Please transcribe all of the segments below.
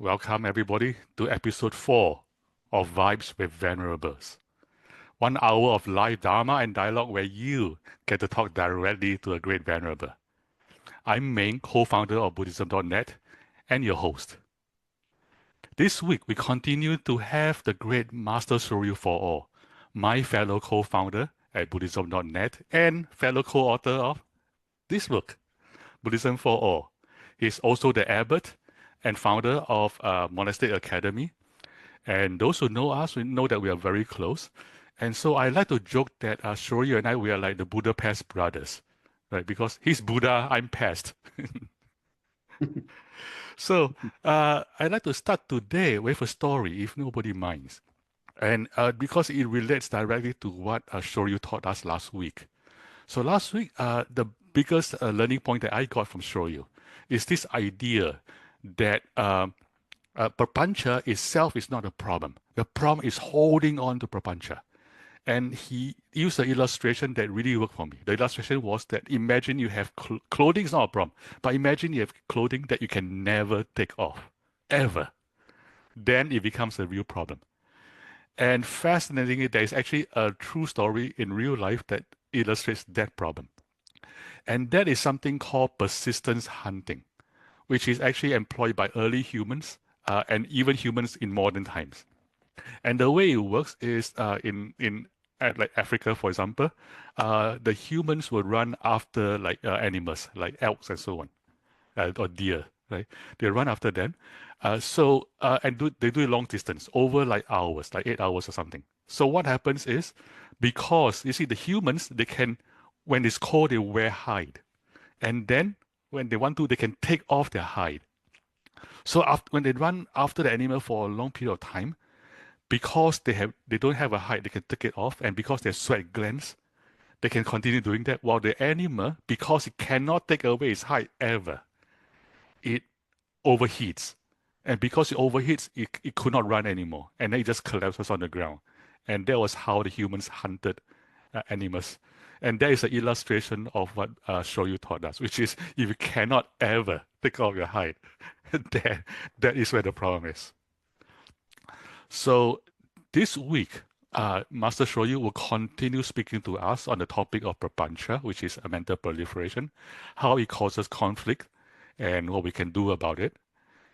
Welcome everybody to episode 4 of Vibes with Venerables. 1 hour of live Dharma and dialogue where you get to talk directly to a great Venerable. I'm Ming, co-founder of Buddhism-dot-net and your host. This week we continue to have the great Master Soryu Forall, my fellow co-founder at Buddhism-dot-net and fellow co-author of this book, Buddhism for All. He's also the abbot and founder of Monastic Academy. And those who know us, we know that we are very close. And so I like to joke that Soryu and I, we are like the Buddha past brothers, right? Because he's Buddha, I'm past. So I'd like to start today with a story, if nobody minds. And because it relates directly to what Soryu taught us last week. So last week, the biggest learning point that I got from Soryu is this idea that papañca itself is not a problem. The problem is holding on to papañca. And he used an illustration that really worked for me. The illustration was that imagine you have clothing is not a problem, but imagine you have clothing that you can never take off, ever. Then it becomes a real problem. And fascinatingly, there is actually a true story in real life that illustrates that problem. And that is something called persistence hunting, which is actually employed by early humans and even humans in modern times. And the way it works is in like Africa, for example, the humans will run after like animals, like elks and so on, or deer, right? They run after them. And they do it long distance, over like hours, like 8 hours or something. So what happens is, because you see the humans, they can, when it's cold, they wear hide. And then when they want to, they can take off their hide. So when they run after the animal for a long period of time, because they don't have a hide, they can take it off, and because their sweat glands, they can continue doing that. While the animal, because it cannot take away its hide ever, it overheats, and because it overheats, it could not run anymore, and then it just collapses on the ground. And that was how the humans hunted animals. And that is an illustration of what Soryu taught us, which is if you cannot ever take off your hide, that is where the problem is. So this week, Master Soryu will continue speaking to us on the topic of papañca, which is a mental proliferation, how it causes conflict, and what we can do about it.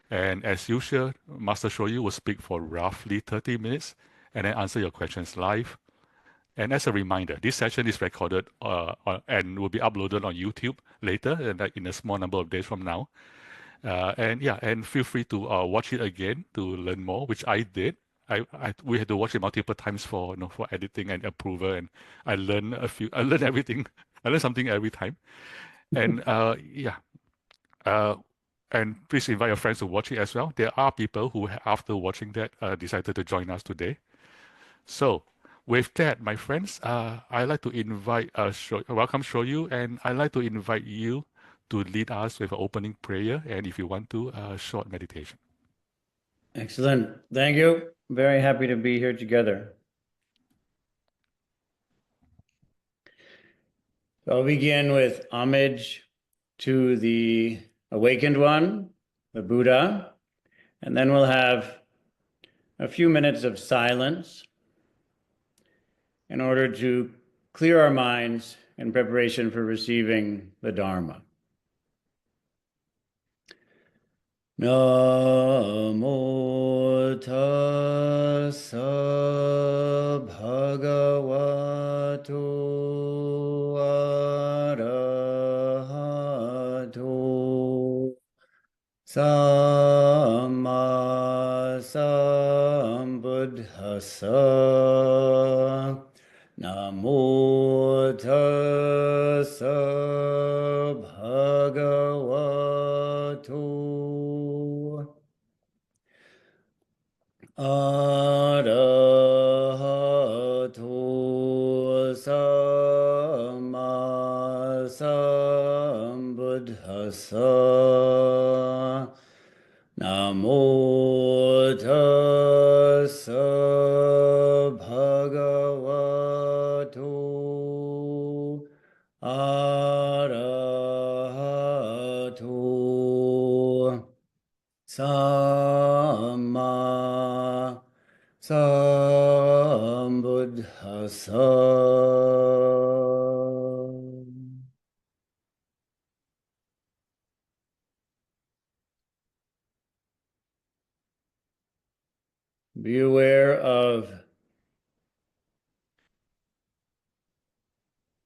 And as usual, Master Soryu will speak for roughly 30 minutes and then answer your questions live. And as a reminder, this session is recorded and will be uploaded on YouTube later, in a small number of days from now. And feel free to watch it again to learn more, which I did. We had to watch it multiple times for editing and approval, and I learned everything. I learned something every time. And and please invite your friends to watch it as well. There are people who, after watching that, decided to join us today. So with that, my friends, I'd like to invite welcome Soryu, and I'd like to invite you to lead us with an opening prayer, and if you want to, a short meditation. Excellent. Thank you. Very happy to be here together. So I'll begin with homage to the awakened one, the Buddha, and then we'll have a few minutes of silence in order to clear our minds in preparation for receiving the Dharma. Namo tassa bhagavato arahato samma sambuddhassa. Namo tassa bhagavato arahato samma sambuddhassa. Namo tassa bhagavato arahato samma Sambuddhassa. Be aware of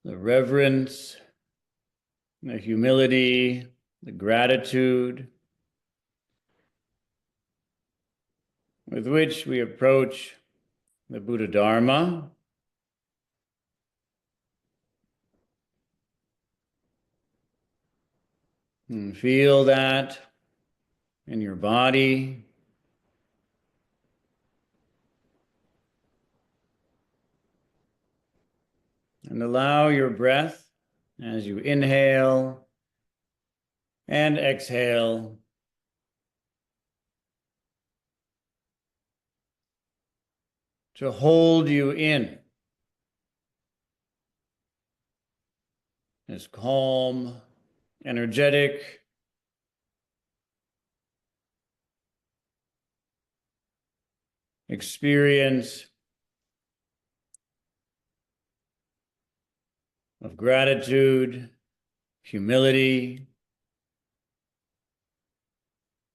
the reverence, the humility, the gratitude with which we approach the Buddha Dharma. And feel that in your body. And allow your breath as you inhale and exhale to hold you in this calm, energetic, experience of gratitude, humility,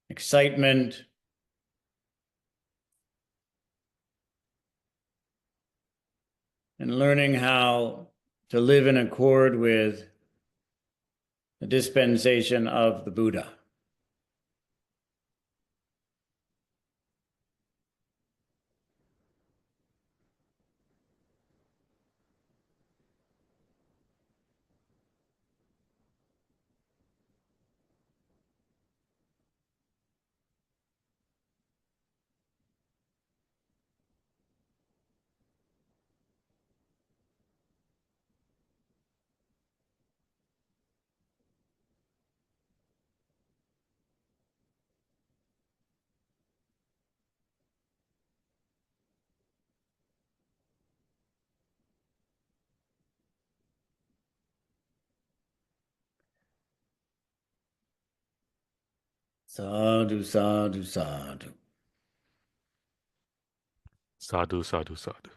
excitement, and learning how to live in accord with the dispensation of the Buddha. Sadhu, sadhu, sadhu. Sadhu, sadhu, sadhu.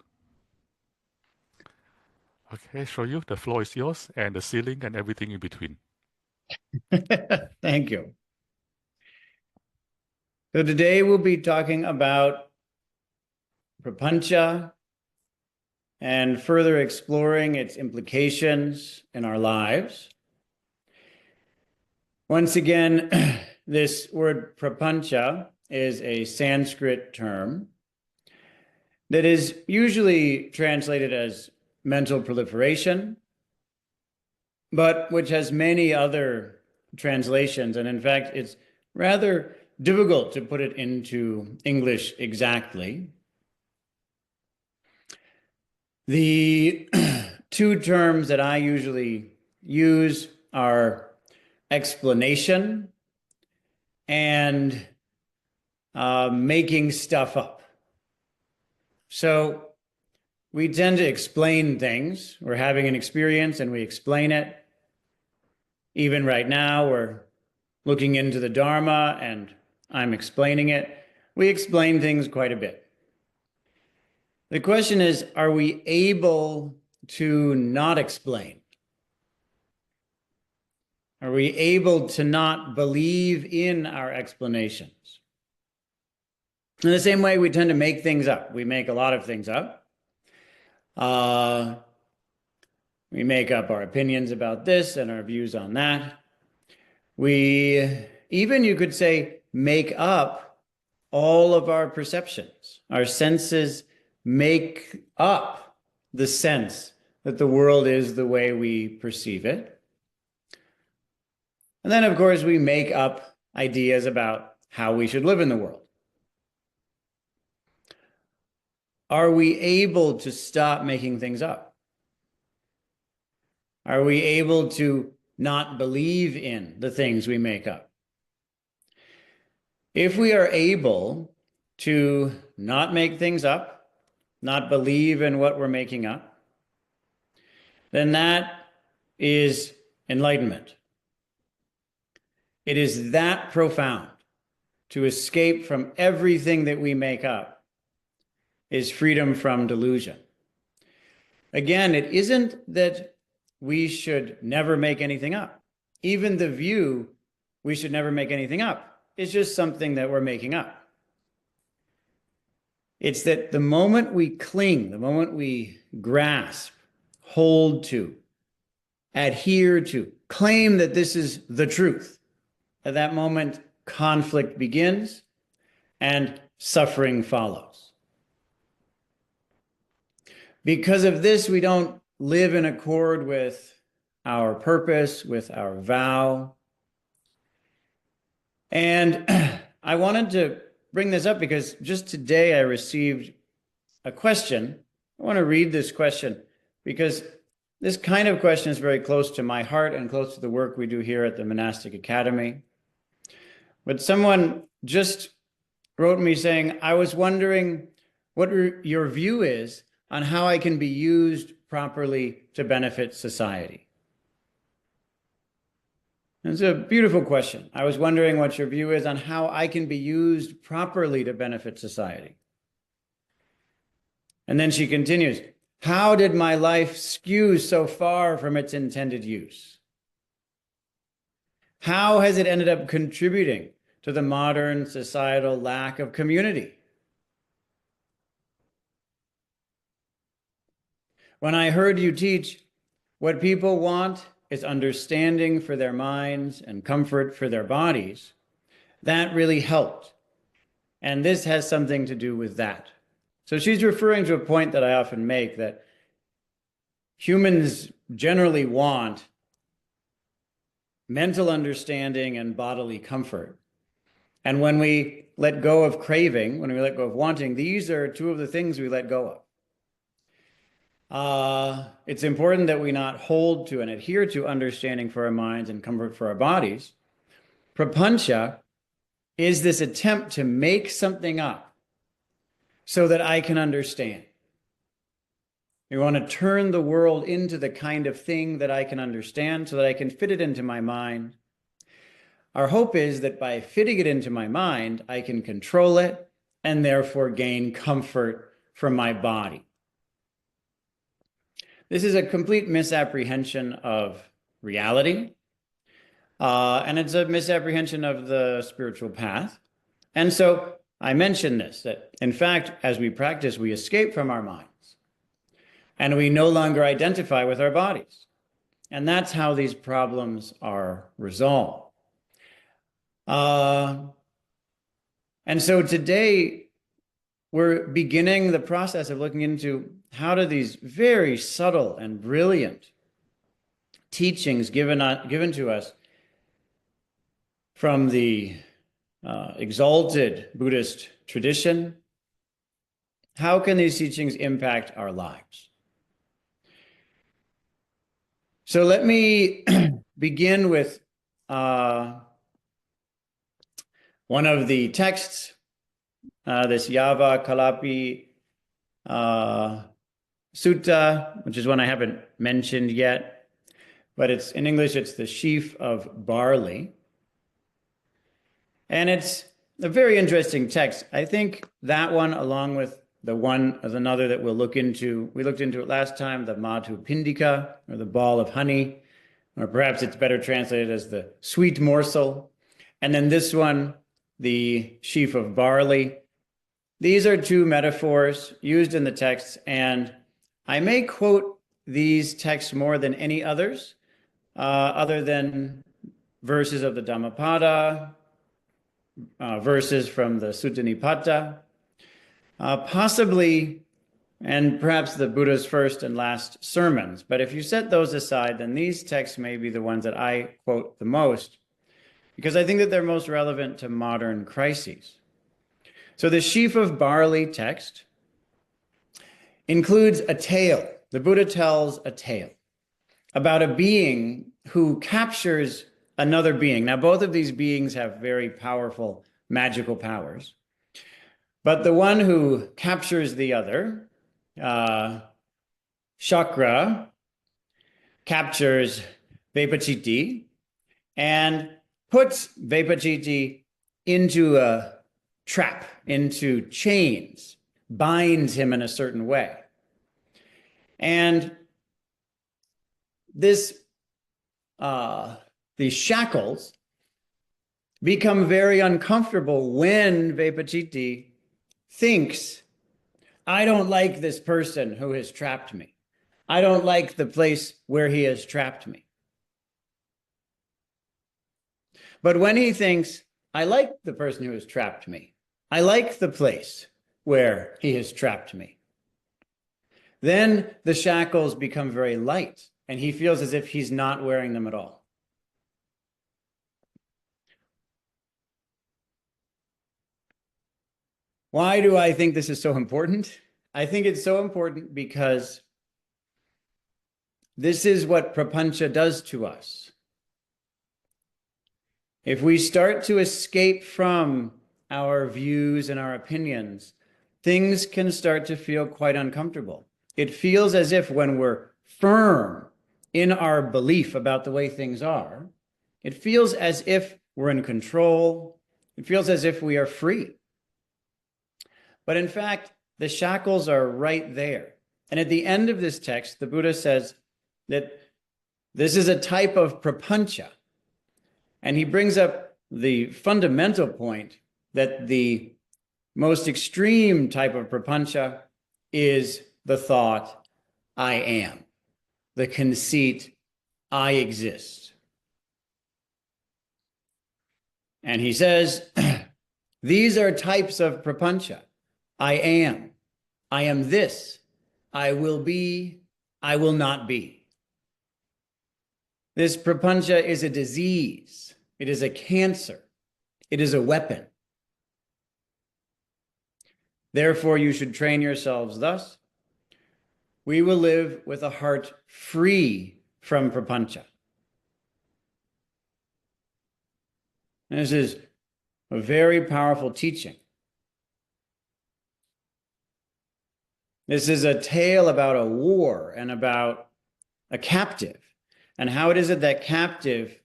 Okay, Soryu, the floor is yours, and the ceiling and everything in between. Thank you. So today we'll be talking about prapañca and further exploring its implications in our lives. Once again, this word prapañca is a Sanskrit term that is usually translated as mental proliferation, but which has many other translations. And in fact, it's rather difficult to put it into English exactly. The two terms that I usually use are explanation and making stuff up. So we tend to explain things. We're having an experience and we explain it. Even right now, we're looking into the Dharma and I'm explaining it. We explain things quite a bit. The question is, are we able to not explain? Are we able to not believe in our explanations? In the same way, we tend to make things up. We make a lot of things up. We make up our opinions about this and our views on that. We even, you could say, make up all of our perceptions. Our senses make up the sense that the world is the way we perceive it. And then, of course, we make up ideas about how we should live in the world. Are we able to stop making things up? Are we able to not believe in the things we make up? If we are able to not make things up, not believe in what we're making up, then that is enlightenment. It is that profound to escape from everything that we make up is freedom from delusion. Again, it isn't that we should never make anything up. Even the view we should never make anything up is just something that we're making up. It's that the moment we cling, the moment we grasp, hold to, adhere to, claim that this is the truth, at that moment, conflict begins and suffering follows. Because of this, we don't live in accord with our purpose, with our vow. And I wanted to bring this up because just today I received a question. I want to read this question because this kind of question is very close to my heart and close to the work we do here at the Monastic Academy. But someone just wrote me saying, I was wondering what your view is on how I can be used properly to benefit society. It's a beautiful question. I was wondering what your view is on how I can be used properly to benefit society. And then she continues, how did my life skew so far from its intended use? How has it ended up contributing to the modern societal lack of community? When I heard you teach, what people want is understanding for their minds and comfort for their bodies, that really helped. And this has something to do with that. So she's referring to a point that I often make, that humans generally want mental understanding and bodily comfort. And when we let go of craving, when we let go of wanting, these are two of the things we let go of. It's important that we not hold to and adhere to understanding for our minds and comfort for our bodies. Propancha is this attempt to make something up so that I can understand. We want to turn the world into the kind of thing that I can understand so that I can fit it into my mind. Our hope is that by fitting it into my mind, I can control it and therefore gain comfort from my body. This is a complete misapprehension of reality, and it's a misapprehension of the spiritual path. And so I mentioned this, that in fact, as we practice, we escape from our minds, and we no longer identify with our bodies. And that's how these problems are resolved. And so today, we're beginning the process of looking into how do these very subtle and brilliant teachings given to us from the exalted Buddhist tradition, how can these teachings impact our lives? So let me begin with one of the texts, this Yavakalāpi Sutta, which is one I haven't mentioned yet, but it's in English, it's the Sheaf of Barley. And it's a very interesting text. I think that one, along with the one as another that we'll look into, we looked into it last time, the Madhupiṇḍika, or the ball of honey, or perhaps it's better translated as the sweet morsel. And then this one, the sheaf of barley. These are two metaphors used in the text, and I may quote these texts more than any others, other than verses of the Dhammapada, verses from the Sutta Nipata, possibly, and perhaps the Buddha's first and last sermons. But if you set those aside, then these texts may be the ones that I quote the most, because I think that they're most relevant to modern crises. So the sheaf of barley text includes a tale. The Buddha tells a tale about a being who captures another being. Now, both of these beings have very powerful magical powers, but the one who captures the other, Chakra, captures Vepaciti and puts Vepaciti into a trap, into chains, binds him in a certain way. And these shackles become very uncomfortable when Vepachiti thinks, I don't like this person who has trapped me. I don't like the place where he has trapped me. But when he thinks, I like the person who has trapped me, I like the place where he has trapped me, then the shackles become very light, and he feels as if he's not wearing them at all. Why do I think this is so important? I think it's so important because this is what prapañca does to us. If we start to escape from our views and our opinions, things can start to feel quite uncomfortable. It feels as if when we're firm in our belief about the way things are, it feels as if we're in control. It feels as if we are free. But in fact, the shackles are right there. And at the end of this text, the Buddha says that this is a type of prapañca. And he brings up the fundamental point that the most extreme type of prapañca is the thought, I am, the conceit, I exist. And he says, these are types of prapañca. I am this, I will be, I will not be. This prapañca is a disease. It is a cancer. It is a weapon. Therefore, you should train yourselves thus. We will live with a heart free from prapañca. This is a very powerful teaching. This is a tale about a war and about a captive, and how it is that that captive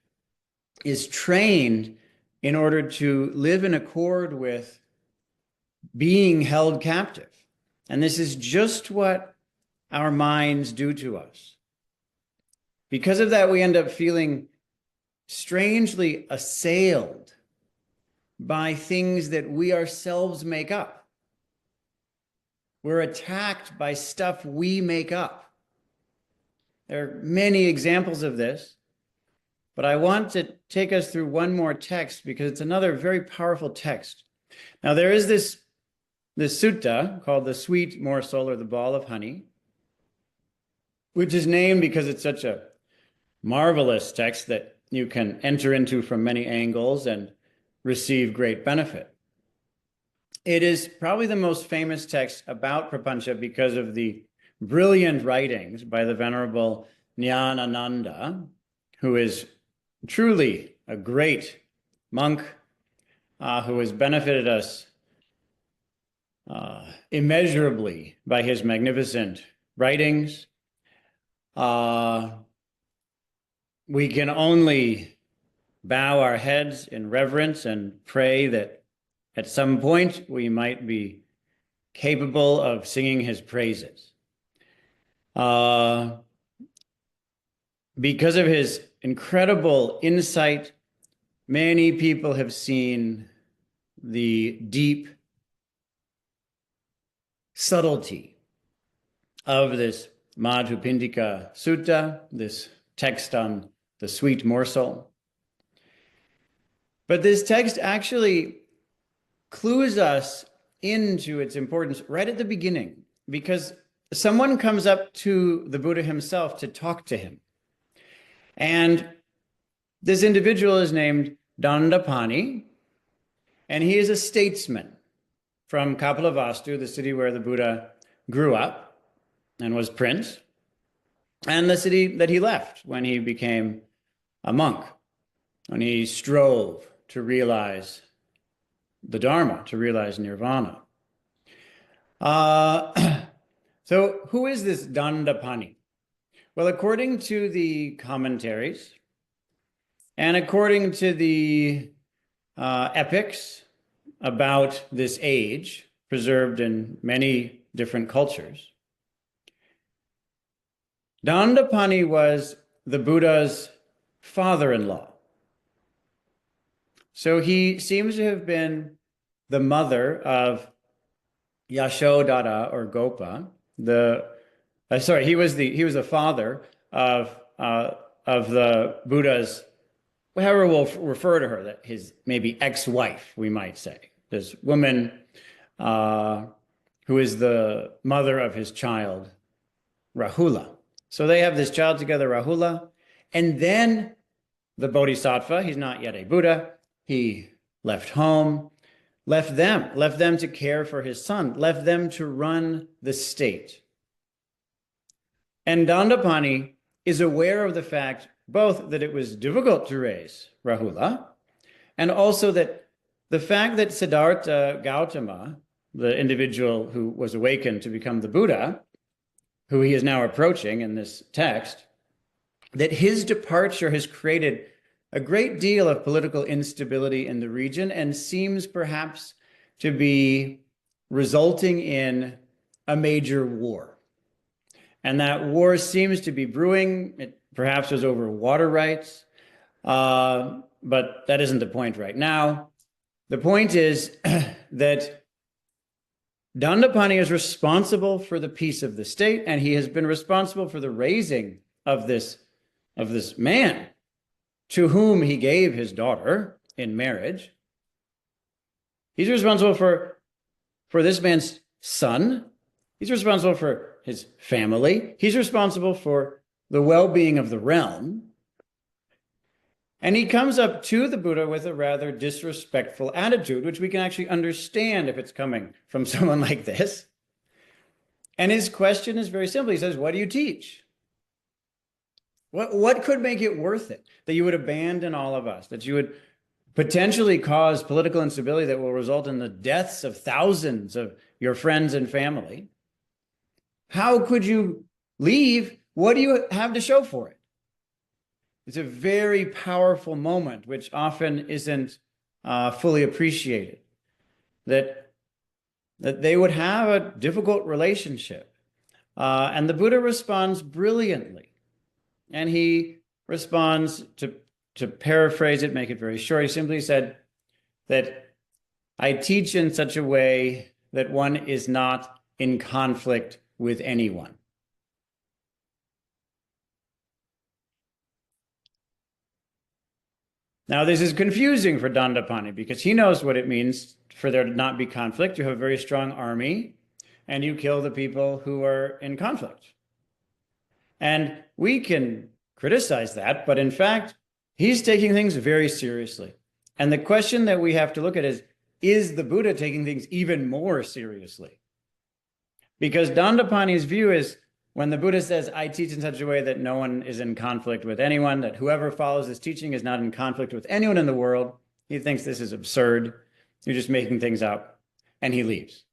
is trained in order to live in accord with being held captive. And this is just what our minds do to us. Because of that, we end up feeling strangely assailed by things that we ourselves make up. We're attacked by stuff we make up. There are many examples of this, but I want to take us through one more text because it's another very powerful text. Now, there is this sutta called the sweet morsel, or the ball of honey, which is named because it's such a marvelous text that you can enter into from many angles and receive great benefit. It is probably the most famous text about prapañca because of the brilliant writings by the Venerable Nyanananda, who is truly a great monk who has benefited us immeasurably by his magnificent writings. We can only bow our heads in reverence and pray that at some point we might be capable of singing his praises. Because of his incredible insight, many people have seen the deep subtlety of this Madhupiṇḍika Sutta, this text on the sweet morsel. But this text actually clues us into its importance right at the beginning, because someone comes up to the Buddha himself to talk to him. And this individual is named Dandapani, and he is a statesman from Kapilavastu, the city where the Buddha grew up and was prince, and the city that he left when he became a monk, when he strove to realize the Dharma, to realize nirvana. So who is this Dandapani? Well, according to the commentaries and according to the epics about this age, preserved in many different cultures. Dandapani was the Buddha's father-in-law. So he seems to have been the mother of Yashodhara or Gopa. He was the father of the Buddha's, however we'll refer to her, that his maybe ex-wife, we might say, this woman who is the mother of his child, Rahula. So they have this child together, Rahula, and then the Bodhisattva, he's not yet a Buddha, he left home, left them to care for his son, left them to run the state. And Dandapani is aware of the fact both that it was difficult to raise Rahula, and also that the fact that Siddhartha Gautama, the individual who was awakened to become the Buddha, who he is now approaching in this text, that his departure has created a great deal of political instability in the region and seems perhaps to be resulting in a major war. And that war seems to be brewing. It perhaps was over water rights, but that isn't the point right now. The point is that Dandapani is responsible for the peace of the state, and he has been responsible for the raising of this man to whom he gave his daughter in marriage. He's responsible for this man's son. He's responsible for his family. He's responsible for the well-being of the realm. And he comes up to the Buddha with a rather disrespectful attitude, which we can actually understand if it's coming from someone like this. And his question is very simple. He says, what do you teach? What could make it worth it that you would abandon all of us, that you would potentially cause political instability that will result in the deaths of thousands of your friends and family? How could you leave? What do you have to show for it? It's a very powerful moment, which often isn't fully appreciated, that they would have a difficult relationship. And the Buddha responds brilliantly. And he responds, to paraphrase it, make it very short, he simply said that I teach in such a way that one is not in conflict with anyone. Now, this is confusing for Dandapani because he knows what it means for there to not be conflict. You have a very strong army and you kill the people who are in conflict. And we can criticize that, but in fact, he's taking things very seriously. And the question that we have to look at is the Buddha taking things even more seriously? Because Dandapani's view is when the Buddha says, I teach in such a way that no one is in conflict with anyone, that whoever follows this teaching is not in conflict with anyone in the world, he thinks this is absurd. You're just making things up. And he leaves.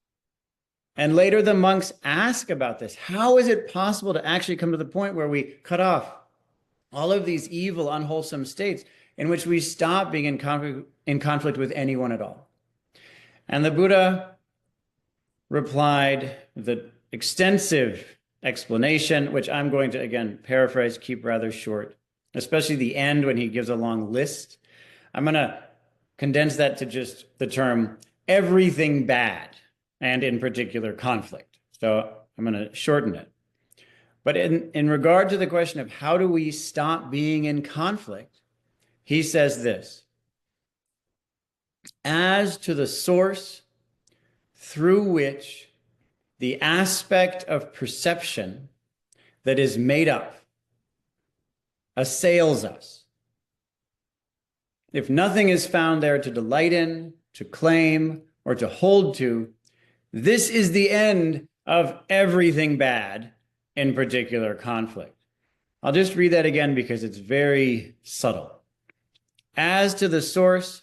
And later the monks ask about this. How is it possible to actually come to the point where we cut off all of these evil, unwholesome states in which we stop being in conflict with anyone at all? And the Buddha replied the extensive explanation, which I'm going to, again, paraphrase, keep rather short, especially the end when he gives a long list. I'm going to condense that to just the term everything bad, and in particular conflict. So I'm going to shorten it. But in regard to the question of how do we stop being in conflict, he says this: as to the source through which the aspect of perception that is made up assails us, if nothing is found there to delight in, to claim, or to hold to, this is the end of everything bad, in particular conflict. I'll just read that again because it's very subtle. As to the source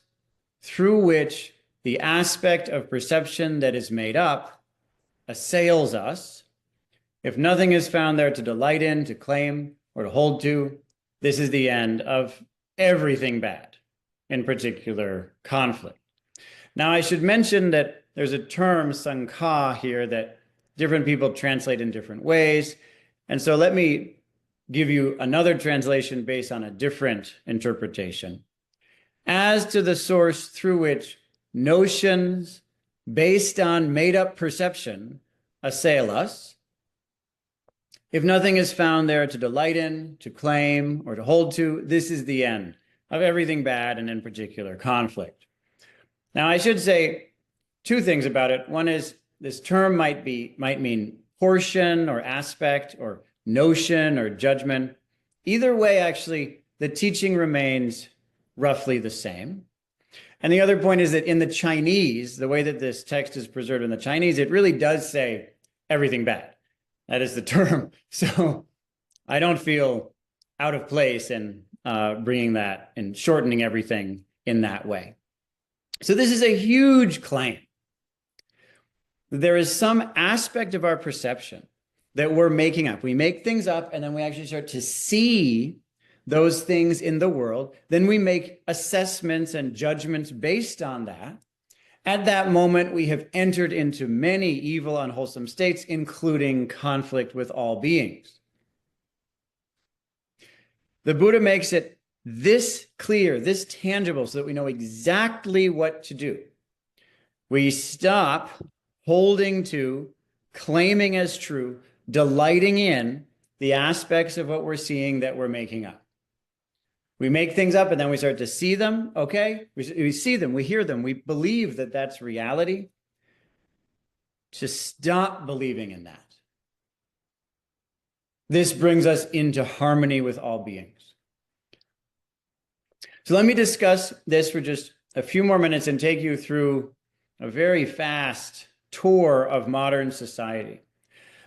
through which the aspect of perception that is made up assails us, if nothing is found there to delight in, to claim, or to hold to, this is the end of everything bad, in particular conflict. Now, I should mention that there's a term, sankha, here that different people translate in different ways. And so let me give you another translation based on a different interpretation. As to the source through which notions based on made-up perception assail us, if nothing is found there to delight in, to claim, or to hold to, this is the end of everything bad, and in particular, conflict. Now, I should say two things about it. One is this term might mean portion or aspect or notion or judgment. Either way, actually, the teaching remains roughly the same. And the other point is that in the Chinese, the way that this text is preserved in the Chinese, it really does say everything bad. That is the term. So I don't feel out of place in bringing that and shortening everything in that way. So this is a huge claim. There is some aspect of our perception that we're making up. We make things up, and then we actually start to see those things in the world. Then we make assessments and judgments based on that. At that moment, we have entered into many evil, unwholesome states, including conflict with all beings. The Buddha makes it this clear, this tangible, so that we know exactly what to do. We stop holding to, claiming as true, delighting in the aspects of what we're seeing that we're making up. We make things up and then we start to see them, okay? We see them, we hear them, we believe that that's reality. To stop believing in that. This brings us into harmony with all beings. So let me discuss this for just a few more minutes and take you through a very fast tour of modern society.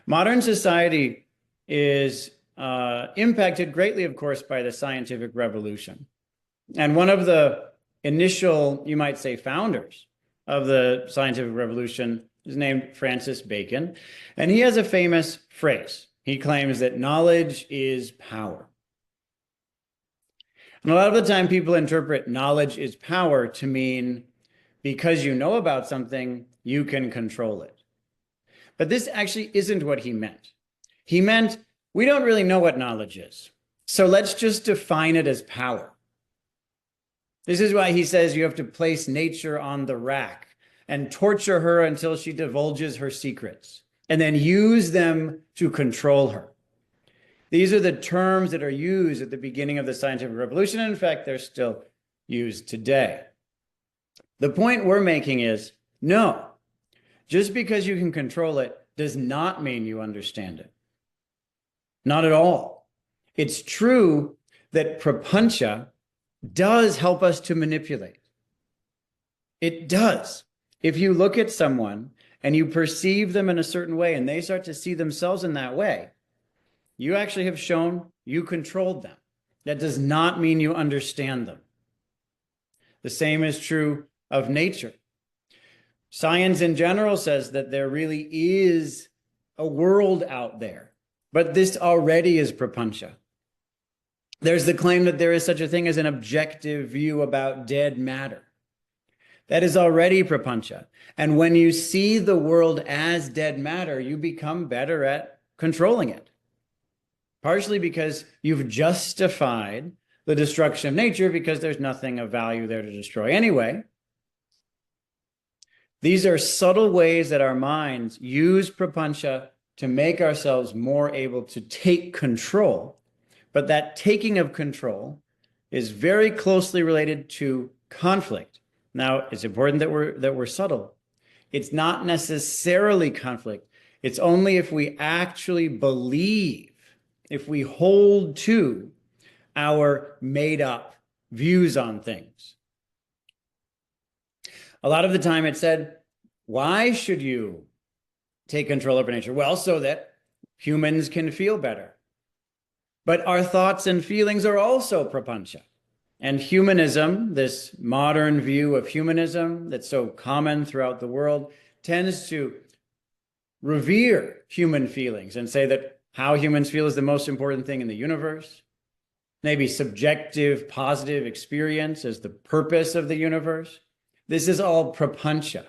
Modern society is impacted greatly, of course, by the scientific revolution. And one of the initial, you might say, founders of the scientific revolution is named Francis Bacon. And he has a famous phrase. He claims that knowledge is power. And a lot of the time people interpret knowledge is power to mean because you know about something, you can control it. But this actually isn't what he meant. He meant we don't really know what knowledge is. So let's just define it as power. This is why he says you have to place nature on the rack and torture her until she divulges her secrets, and then use them to control her. These are the terms that are used at the beginning of the scientific revolution. And in fact, they're still used today. The point we're making is, no, just because you can control it does not mean you understand it. Not at all. It's true that prapañca does help us to manipulate. It does. If you look at someone and you perceive them in a certain way and they start to see themselves in that way, you actually have shown you controlled them. That does not mean you understand them. The same is true of nature. Science in general says that there really is a world out there, but this already is prapañca. There's the claim that there is such a thing as an objective view about dead matter. That is already prapañca. And when you see the world as dead matter, you become better at controlling it. Partially because you've justified the destruction of nature because there's nothing of value there to destroy anyway. These are subtle ways that our minds use prapañca to make ourselves more able to take control. But that taking of control is very closely related to conflict. Now, it's important that we're subtle. It's not necessarily conflict. It's only if we actually believe, if we hold to our made-up views on things. A lot of the time it's said, why should you take control over nature? Well, so that humans can feel better. But our thoughts and feelings are also prapañca. And humanism, this modern view of humanism that's so common throughout the world, tends to revere human feelings and say that how humans feel is the most important thing in the universe. Maybe subjective, positive experience is the purpose of the universe. This is all prapañca.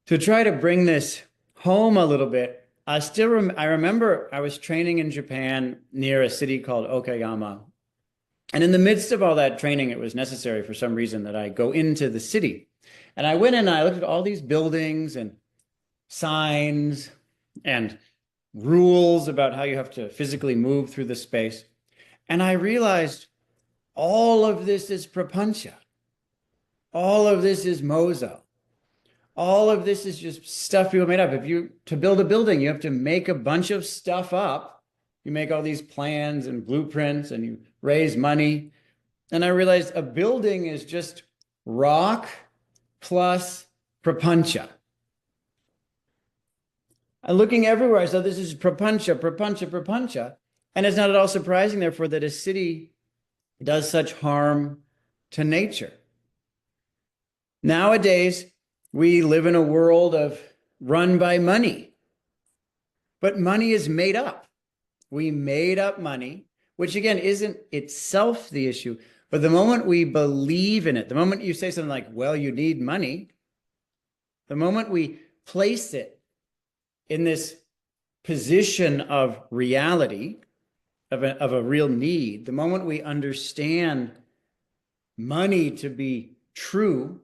To try to bring this home a little bit, I remember I was training in Japan near a city called Okayama. And in the midst of all that training, it was necessary for some reason that I go into the city. And I went in and I looked at all these buildings and signs and rules about how you have to physically move through the space. And I realized all of this is prapañca. All of this is Morsel. All of this is just stuff people made up. To build a building, you have to make a bunch of stuff up. You make all these plans and blueprints and you raise money. And I realized a building is just rock plus prapañca. And looking everywhere, I saw this is prapañca, prapañca, prapañca. And it's not at all surprising, therefore, that a city does such harm to nature. Nowadays, we live in a world run by money. But money is made up. We made up money, which again isn't itself the issue. But the moment we believe in it, the moment you say something like, well, you need money, the moment we place it in this position of reality, of a real need, the moment we understand money to be true,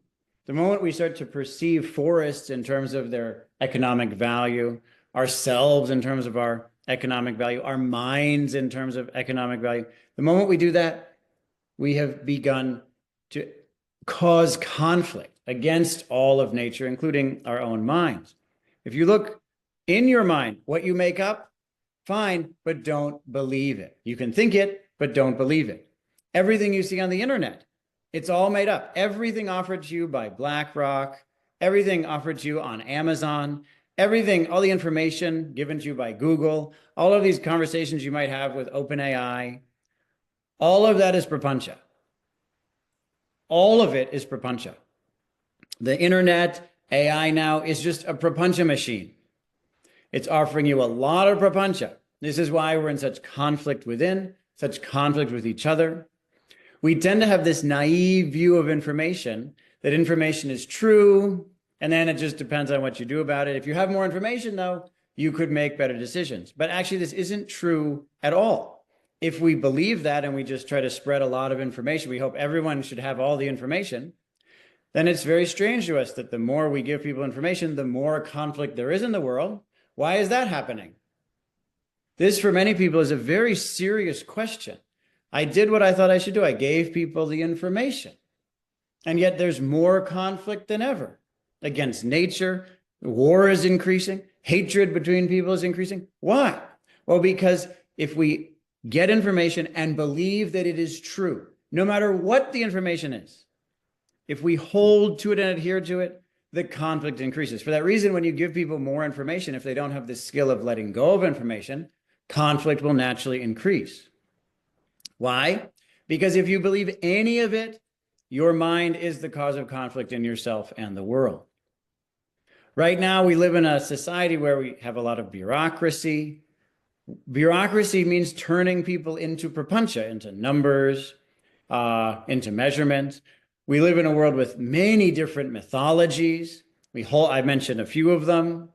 the moment we start to perceive forests in terms of their economic value, ourselves in terms of our economic value, our minds in terms of economic value, the moment we do that, we have begun to cause conflict against all of nature, including our own minds. If you look in your mind, what you make up, fine, but don't believe it. You can think it, but don't believe it. Everything you see on the internet, it's all made up. Everything offered to you by BlackRock, everything offered to you on Amazon, everything, all the information given to you by Google, all of these conversations you might have with OpenAI, all of that is prapañca. All of it is prapañca. The internet, AI now is just a prapañca machine. It's offering you a lot of prapañca. This is why we're in such conflict within, such conflict with each other. We tend to have this naive view of information, that information is true, and then it just depends on what you do about it. If you have more information, though, you could make better decisions. But actually, this isn't true at all. If we believe that and we just try to spread a lot of information, we hope everyone should have all the information, then it's very strange to us that the more we give people information, the more conflict there is in the world. Why is that happening? This, for many people, is a very serious question. I did what I thought I should do. I gave people the information. And yet there's more conflict than ever against nature. War is increasing. Hatred between people is increasing. Why? Well, because if we get information and believe that it is true, no matter what the information is, if we hold to it and adhere to it, the conflict increases. For that reason, when you give people more information, if they don't have the skill of letting go of information, conflict will naturally increase. Why? Because if you believe any of it, your mind is the cause of conflict in yourself and the world. Right now, we live in a society where we have a lot of bureaucracy. Bureaucracy means turning people into prapañca, into numbers, into measurements. We live in a world with many different mythologies. I mentioned a few of them.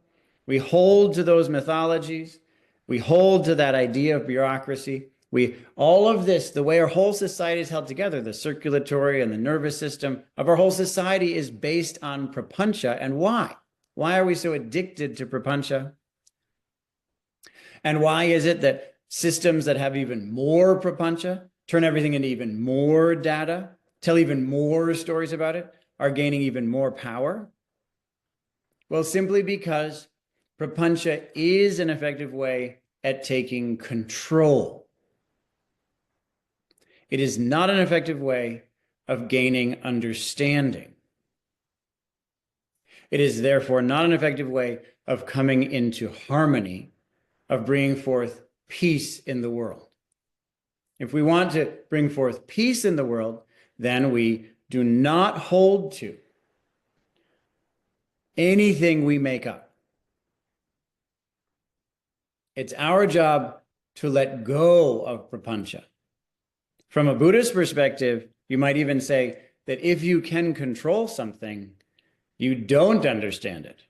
We hold to those mythologies. We hold to that idea of bureaucracy. All of this, the way our whole society is held together, the circulatory and the nervous system of our whole society is based on prapañca. And why? Why are we so addicted to prapañca? And why is it that systems that have even more prapañca, turn everything into even more data, tell even more stories about it, are gaining even more power? Well, simply because prapañca is an effective way at taking control. It is not an effective way of gaining understanding. It is therefore not an effective way of coming into harmony, of bringing forth peace in the world. If we want to bring forth peace in the world, then we do not hold to anything we make up. It's our job to let go of prapañca. From a Buddhist perspective, you might even say that if you can control something, you don't understand it.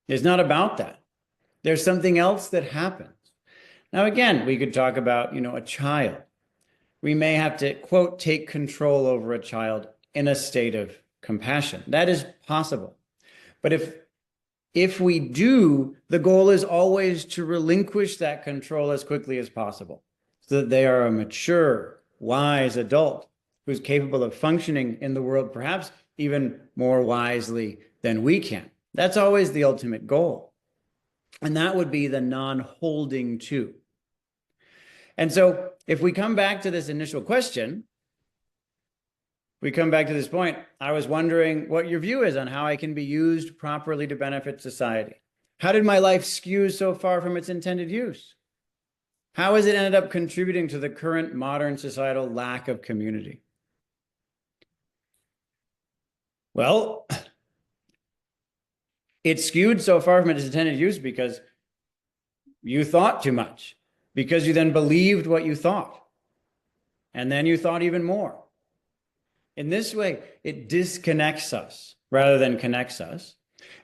It's not about that. There's something else that happens. Now, again, we could talk about, a child. We may have to, quote, take control over a child in a state of compassion. That is possible. But if we do, the goal is always to relinquish that control as quickly as possible so that they are a mature, wise adult who's capable of functioning in the world perhaps even more wisely than we can. That's always the ultimate goal. And that would be the non-holding to. And so if we come back to this initial question, we come back to this point, I was wondering what your view is on how I can be used properly to benefit society. How did my life skew so far from its intended use? How has it ended up contributing to the current modern societal lack of community? Well, it skewed so far from its intended use because you thought too much, because you then believed what you thought, and then you thought even more. In this way, it disconnects us rather than connects us,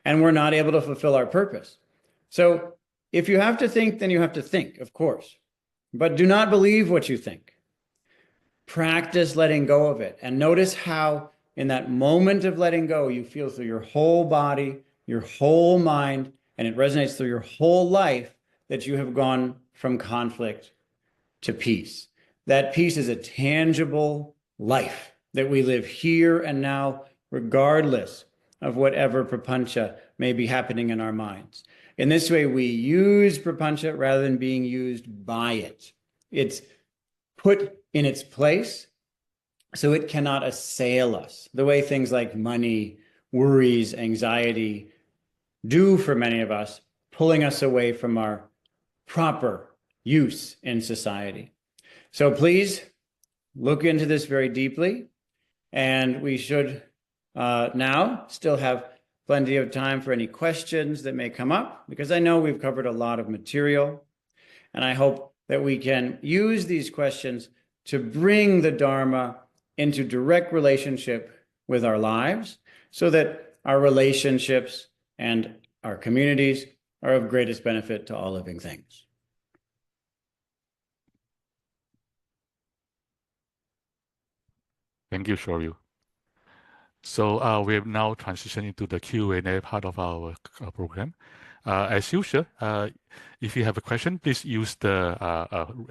and we're not able to fulfill our purpose. So if you have to think, then you have to think, of course, but do not believe what you think. Practice letting go of it, and notice how in that moment of letting go, you feel through your whole body, your whole mind, and it resonates through your whole life that you have gone from conflict to peace. That peace is a tangible life that we live here and now, regardless of whatever prapañca may be happening in our minds. In this way, we use prapañca rather than being used by it. It's put in its place so it cannot assail us, the way things like money, worries, anxiety do for many of us, pulling us away from our proper use in society. So please look into this very deeply, and we should now still have plenty of time for any questions that may come up, because I know we've covered a lot of material, and I hope that we can use these questions to bring the Dharma into direct relationship with our lives so that our relationships and our communities are of greatest benefit to all living things. Thank you, Soryu. So we have now transitioned into the Q&A part of our program. As usual, if you have a question, please use the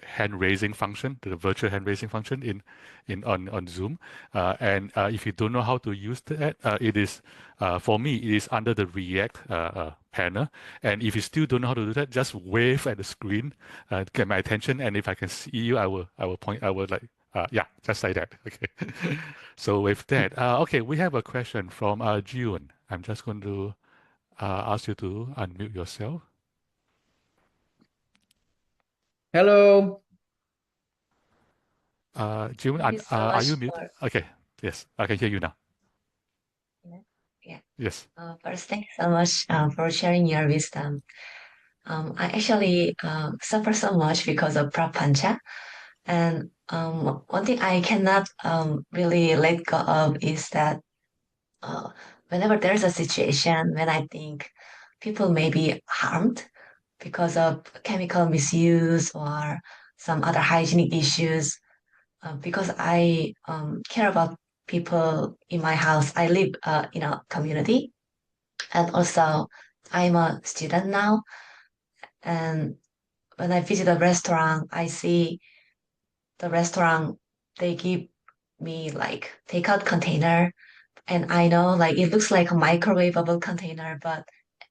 hand raising function, the virtual hand raising function on Zoom. And if you don't know how to use that, it is for me it is under the React panel. And if you still don't know how to do that, just wave at the screen, get my attention. And if I can see you, I will point. I will like. Yeah, just like that. Okay. So with that, okay, we have a question from June. I'm just going to ask you to unmute yourself. Hello. June, Thank you so are you much muted? Okay, yes, I can hear you now. Yeah. Yes. First, thank you so much for sharing your wisdom. I actually suffer so much because of prapañca, and one thing I cannot really let go of is that whenever there's a situation when I think people may be harmed because of chemical misuse or some other hygienic issues, because I care about people in my house. I live in a community, and also I'm a student now. And when I visit a restaurant, I see the restaurant, they give me like takeout container, and I know like it looks like a microwavable container, but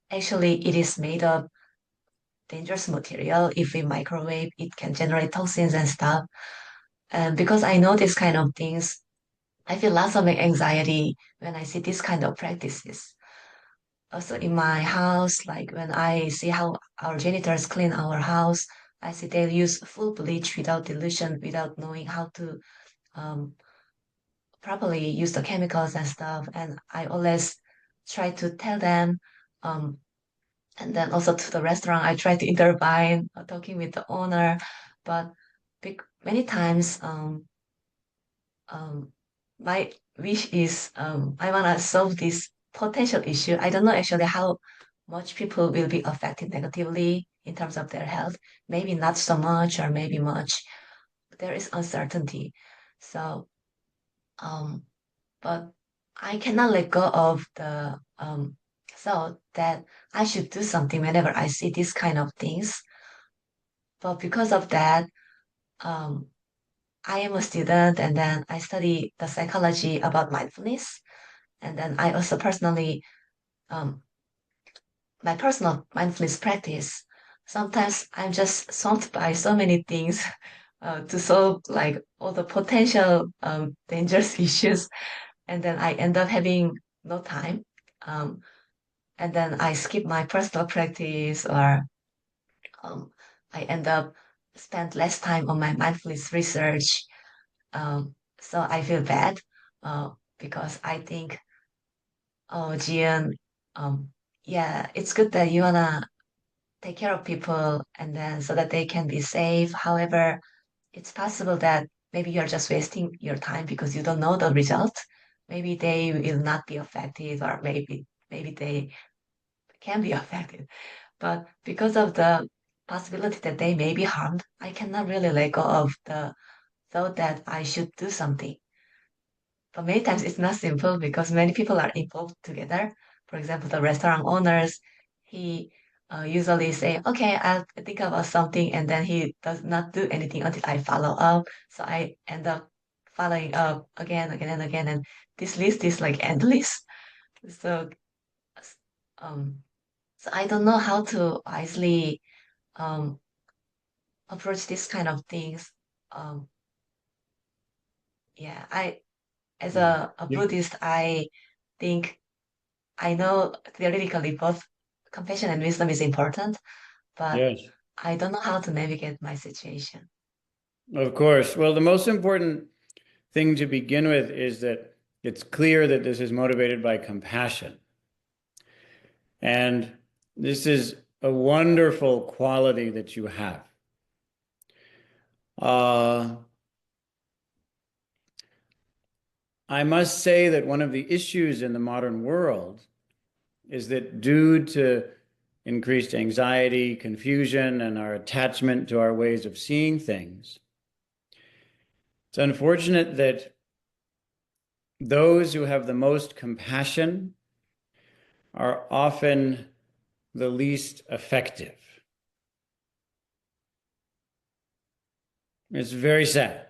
actually it is made of dangerous material. If we microwave, it can generate toxins and stuff. And because I know this kind of things, I feel lots of anxiety when I see this kind of practices. Also in my house, like when I see how our janitors clean our house, I see they use full bleach without dilution, without knowing how to um, properly use the chemicals and stuff. And I always try to tell them. And then also to the restaurant, I try to intervene, talking with the owner. But many times, um, my wish is I want to solve this potential issue. I don't know actually how much people will be affected negatively in terms of their health. Maybe not so much, or maybe much. There is uncertainty. So, but I cannot let go of the thought that I should do something whenever I see these kind of things. But because of that, um, I am a student, and then I study the psychology about mindfulness. And then I also personally, um, my personal mindfulness practice, sometimes I'm just swamped by so many things to solve like all the potential dangerous issues. And then I end up having no time. Um, and then I skip my personal practice, or um, I end up spend less time on my mindfulness research. So I feel bad because I think, oh, Jian, yeah, it's good that you wanna take care of people, and then so that they can be safe. However, it's possible that maybe you're just wasting your time because you don't know the result. Maybe they will not be affected, or maybe they can be affected. But because of the possibility that they may be harmed, I cannot really let go of the thought that I should do something. But many times it's not simple because many people are involved together. For example, the restaurant owners, he usually say, "Okay, I'll think about something," and then he does not do anything until I follow up. So I end up following up again, again, and again, and this list is like endless. So, um, so I don't know how to wisely um approach this kind of things. Um, yeah, I as Yeah. a Buddhist, I think I know theoretically both compassion and wisdom is important, but Yes, I don't know how to navigate my situation. of course. Well, the most important thing to begin with is that it's clear that this is motivated by compassion. And this is a wonderful quality that you have. I must say that one of the issues in the modern world is that due to increased anxiety, confusion, and our attachment to our ways of seeing things, it's unfortunate that those who have the most compassion are often the least effective. It's very sad.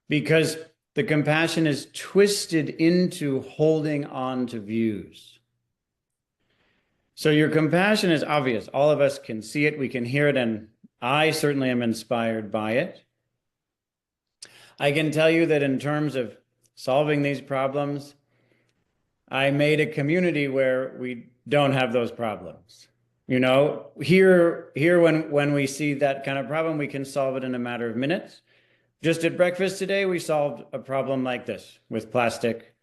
Because the compassion is twisted into holding on to views. So your compassion is obvious. All of us can see it, we can hear it, and I certainly am inspired by it. I can tell you that in terms of solving these problems, I made a community where we don't have those problems. You know, here when we see that kind of problem, we can solve it in a matter of minutes. Just at breakfast today, we solved a problem like this with plastic.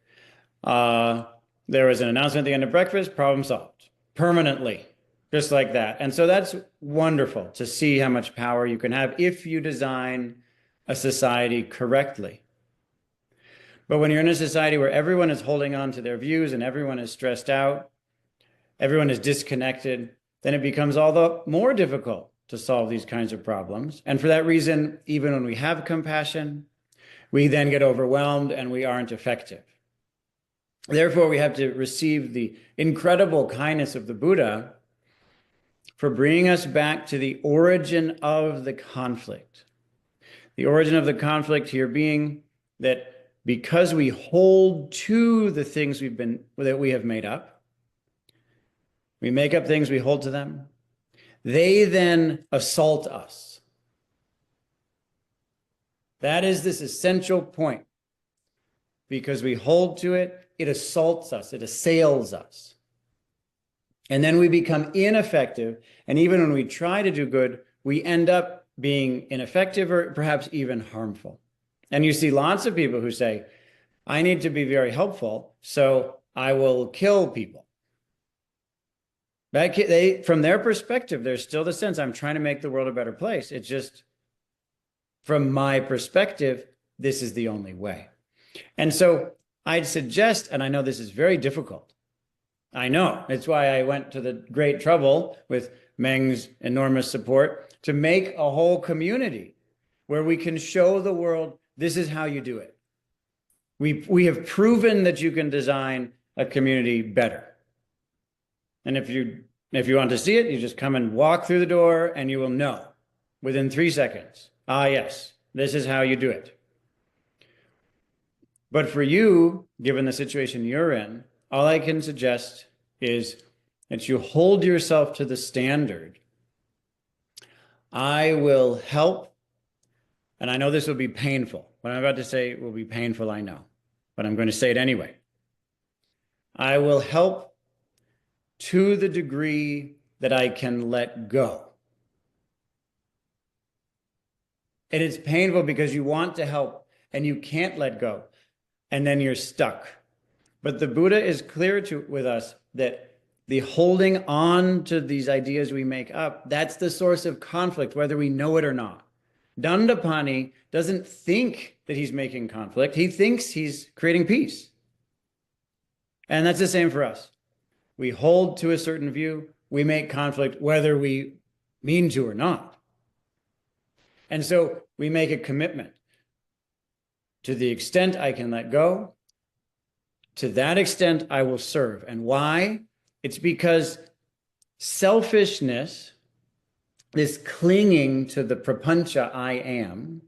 There was an announcement at the end of breakfast, problem solved permanently, just like that. And so that's wonderful to see how much power you can have if you design a society correctly. But when you're in a society where everyone is holding on to their views and everyone is stressed out, everyone is disconnected, then it becomes all the more difficult to solve these kinds of problems. And for that reason, even when we have compassion, we then get overwhelmed and we aren't effective. Therefore, we have to receive the incredible kindness of the Buddha for bringing us back to the origin of the conflict. The origin of the conflict here being that because we hold to the things that we have made up, we make up things, we hold to them, they then assault us. That is this essential point. Because we hold to it, it assaults us, it assails us. And then we become ineffective. And even when we try to do good, we end up being ineffective or perhaps even harmful. And you see lots of people who say, I need to be very helpful, so I will kill people. From their perspective, there's still the sense, I'm trying to make the world a better place. It's just, from my perspective, this is the only way. And so I'd suggest, and I know this is very difficult, I know. It's why I went to the great trouble with Meng's enormous support to make a whole community where we can show the world this is how you do it. We have proven that you can design a community better. And if you want to see it, you just come and walk through the door and you will know within 3 seconds. Ah, yes, this is how you do it. But for you, given the situation you're in, all I can suggest is that you hold yourself to the standard. I will help, and I know this will be painful. What I'm about to say will be painful, I know, but I'm going to say it anyway. I will help to the degree that I can let go. And it's painful because you want to help and you can't let go, and then you're stuck. But the Buddha is clear with us that the holding on to these ideas we make up, that's the source of conflict, whether we know it or not. Dandapani doesn't think that he's making conflict. He thinks he's creating peace. And that's the same for us. We hold to a certain view, we make conflict, whether we mean to or not. And so we make a commitment. To the extent I can let go, to that extent I will serve. And why? It's because selfishness, this clinging to the prapañca I am,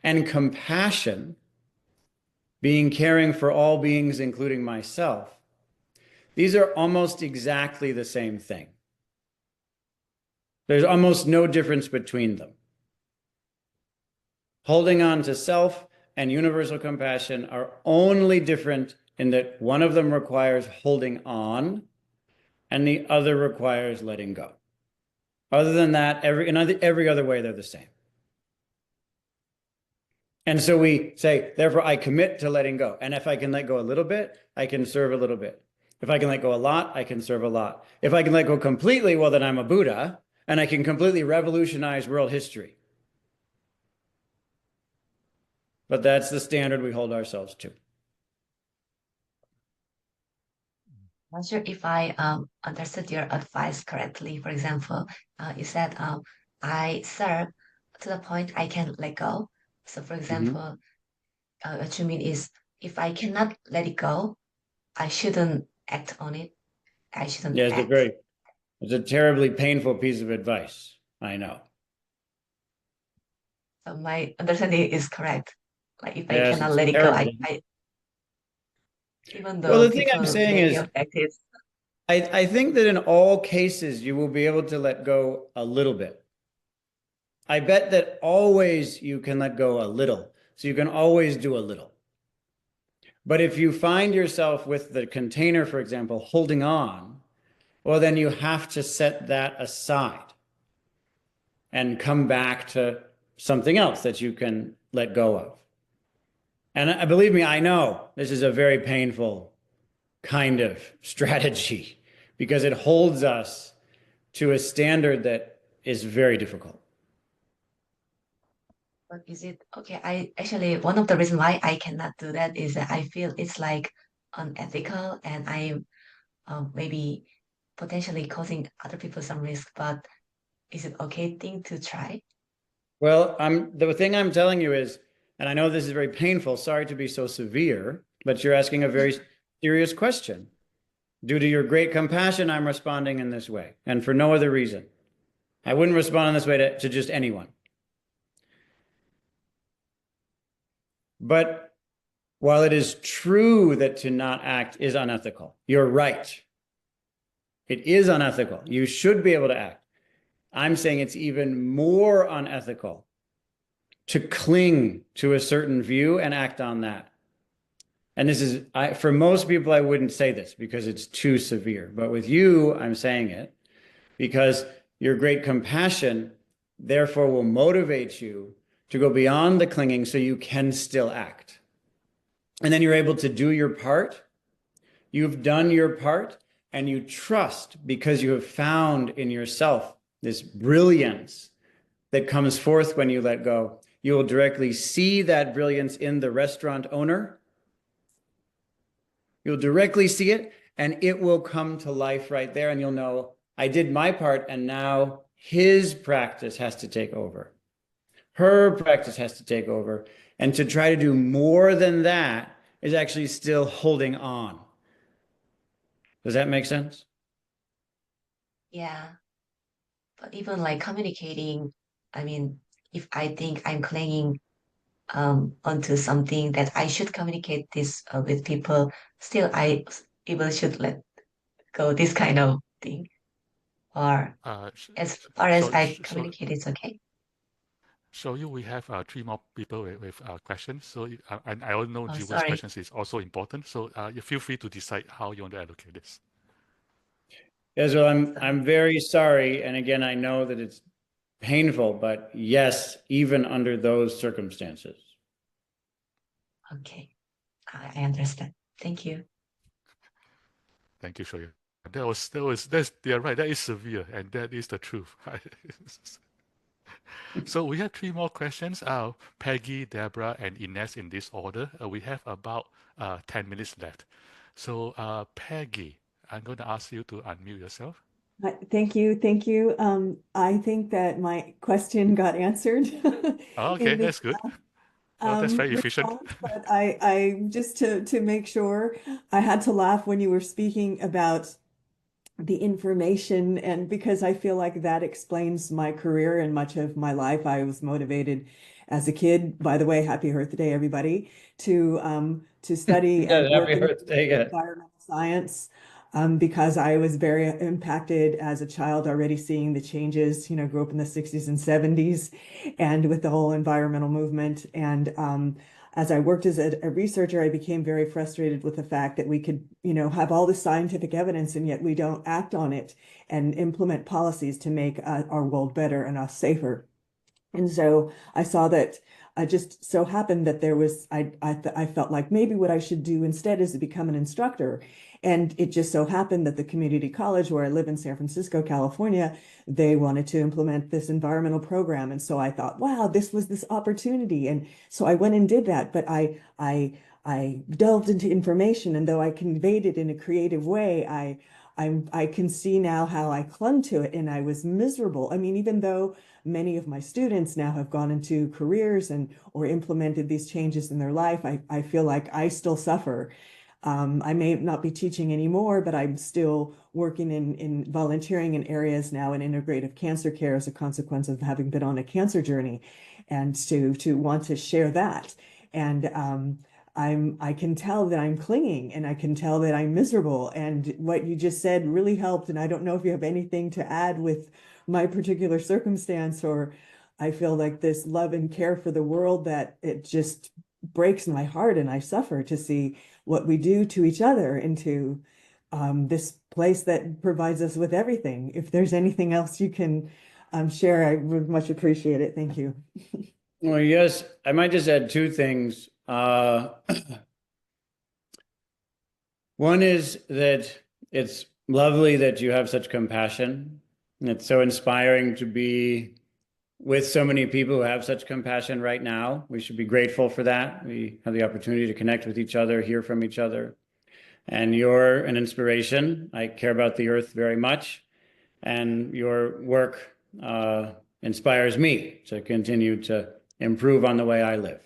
and compassion, being caring for all beings, including myself, these are almost exactly the same thing. There's almost no difference between them. Holding on to self and universal compassion are only different in that one of them requires holding on and the other requires letting go. Other than that, every other way, they're the same. And so we say, therefore, I commit to letting go. And if I can let go a little bit, I can serve a little bit. If I can let go a lot, I can serve a lot. If I can let go completely, well, then I'm a Buddha and I can completely revolutionize world history. But that's the standard we hold ourselves to. Not sure if I understood your advice correctly. For example, you said I serve to the point I can let go. So, for example, what you mean is if I cannot let it go, I shouldn't act on it. I shouldn't act. It's a terribly painful piece of advice. I know. So my understanding is correct. Like if I Yes, cannot it's let it go, terrible. I even Well, though the thing I'm people saying may be is, affected. I think that in all cases, you will be able to let go a little bit. I bet that always you can let go a little. So you can always do a little. But if you find yourself with the container, for example, holding on, well, then you have to set that aside and come back to something else that you can let go of. And believe me, I know this is a very painful kind of strategy because it holds us to a standard that is very difficult. But is it okay? I actually one of the reasons why I cannot do that is that I feel it's like unethical and I'm maybe potentially causing other people some risk. But is it okay thing to try? Well, the thing I'm telling you is, and I know this is very painful, sorry to be so severe, but you're asking a very serious question. Due to your great compassion, I'm responding in this way, and for no other reason. I wouldn't respond in this way to just anyone. But while it is true that to not act is unethical, you're right. It is unethical. You should be able to act. I'm saying it's even more unethical to cling to a certain view and act on that. And this is, for most people, I wouldn't say this because it's too severe. But with you, I'm saying it because your great compassion, therefore, will motivate you to go beyond the clinging so you can still act. And then you're able to do your part. You've done your part and you trust because you have found in yourself this brilliance that comes forth when you let go. You will directly see that brilliance in the restaurant owner. You'll directly see it, and it will come to life right there, and you'll know, I did my part, and now his practice has to take over. Her practice has to take over. And to try to do more than that is actually still holding on. Does that make sense? Yeah. But even like communicating, I mean, if I think I'm clinging onto something that I should communicate this with people, still I even should let go this kind of thing. Or as far as I communicate, it's okay. So we have three more people with questions. So and I all know Oh, Jiwa's sorry. questions is also important. So you feel free to decide how you want to allocate this. Yes, well, I'm very sorry. And again, I know that it's painful, but yes, even under those circumstances. Okay. I understand. Thank you. Thank you, Shoya. They're right. That is severe, and that is the truth. So we have three more questions. Peggy, Deborah, and Ines in this order. We have about 10 minutes left. So Peggy, I'm going to ask you to unmute yourself. Thank you. Thank you. I think that my question got answered Okay, in this that's good. Well, that's very efficient. response, but I just to make sure, I had to laugh when you were speaking about the information, and because I feel like that explains my career and much of my life. I was motivated as a kid, by the way, happy Earth Day, everybody, to study and work Happy in Earth Day, yeah. environmental science. Because I was very impacted as a child, already seeing the changes, grew up in the 60s and 70s and with the whole environmental movement. And as I worked as a researcher, I became very frustrated with the fact that we could, have all this scientific evidence, and yet we don't act on it and implement policies to make our world better and us safer. And so I saw that I just so happened that there was, I felt like maybe what I should do instead is to become an instructor. And it just so happened that the community college where I live in San Francisco, California, they wanted to implement this environmental program. And so I thought, wow, this was this opportunity. And so I went and did that. But I delved into information, and though I conveyed it in a creative way, I can see now how I clung to it, and I was miserable. I mean, even though many of my students now have gone into careers or implemented these changes in their life, I feel like I still suffer. I may not be teaching anymore, but I'm still working in volunteering in areas now in integrative cancer care as a consequence of having been on a cancer journey, and to want to share that. And I can tell that I'm clinging, and I can tell that I'm miserable. And what you just said really helped. And I don't know if you have anything to add with my particular circumstance, or I feel like this love and care for the world that it just breaks my heart, and I suffer to see what we do to each other into this place that provides us with everything. If there's anything else you can share, I would much appreciate it. Thank you. Well, yes, I might just add two things. One is that it's lovely that you have such compassion. It's so inspiring to be with so many people who have such compassion right now. We should be grateful for that. We have the opportunity to connect with each other, hear from each other. And you're an inspiration. I care about the earth very much, and your work inspires me to continue to improve on the way I live.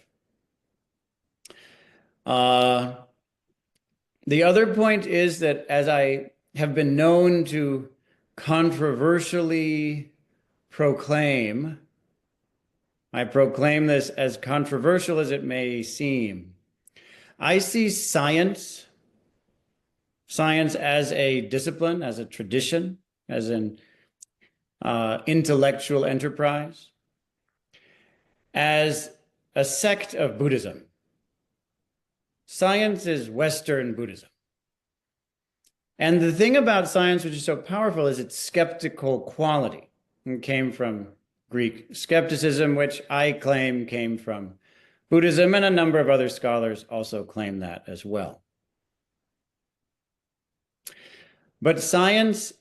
The other point is that as I have been known to controversially proclaim, I proclaim this as controversial as it may seem. I see science as a discipline, as a tradition, as an intellectual enterprise, as a sect of Buddhism. Science is Western Buddhism. And the thing about science, which is so powerful, is its skeptical quality. It came from Greek skepticism, which I claim came from Buddhism, and a number of other scholars also claim that as well. But science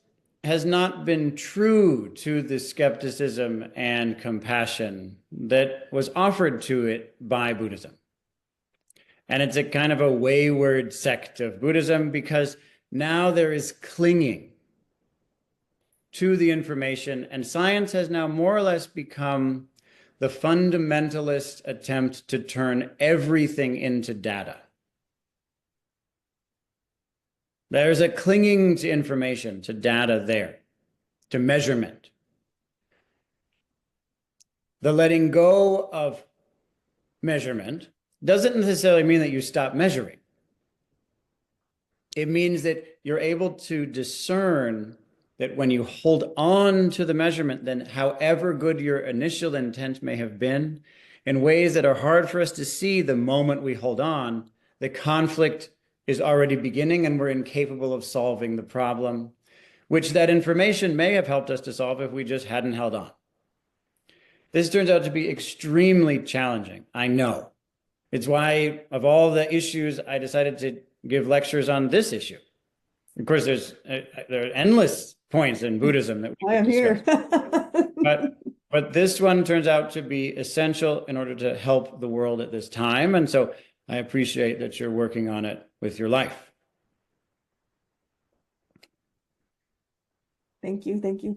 has not been true to the skepticism and compassion that was offered to it by Buddhism. And it's a kind of a wayward sect of Buddhism because Now there is clinging to the information, and science has now more or less become the fundamentalist attempt to turn everything into data. There's a clinging to information, to data there, to measurement. The letting go of measurement doesn't necessarily mean that you stop measuring. It means that you're able to discern that when you hold on to the measurement, then however good your initial intent may have been, in ways that are hard for us to see the moment we hold on, the conflict is already beginning and we're incapable of solving the problem, which that information may have helped us to solve if we just hadn't held on. This turns out to be extremely challenging, I know. It's why, of all the issues, I decided to give lectures on this issue. Of course, there are endless points in Buddhism that we I am here. but this one turns out to be essential in order to help the world at this time. And so I appreciate that you're working on it with your life. Thank you. Thank you.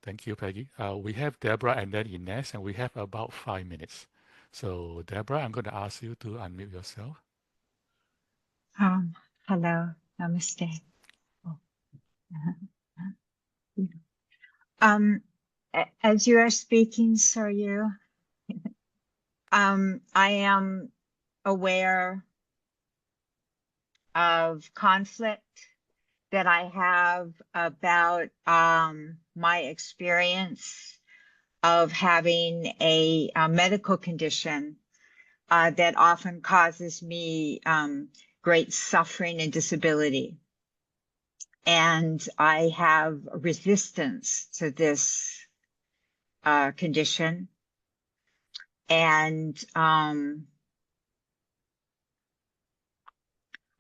Thank you, Peggy. We have Deborah and then Ines, and we have about 5 minutes. So, Deborah, I'm going to ask you to unmute yourself. Hello, namaste. Oh. As you are speaking, Soryu, I am aware of conflict that I have about my experience of having a medical condition that often causes me great suffering and disability. And I have resistance to this condition. And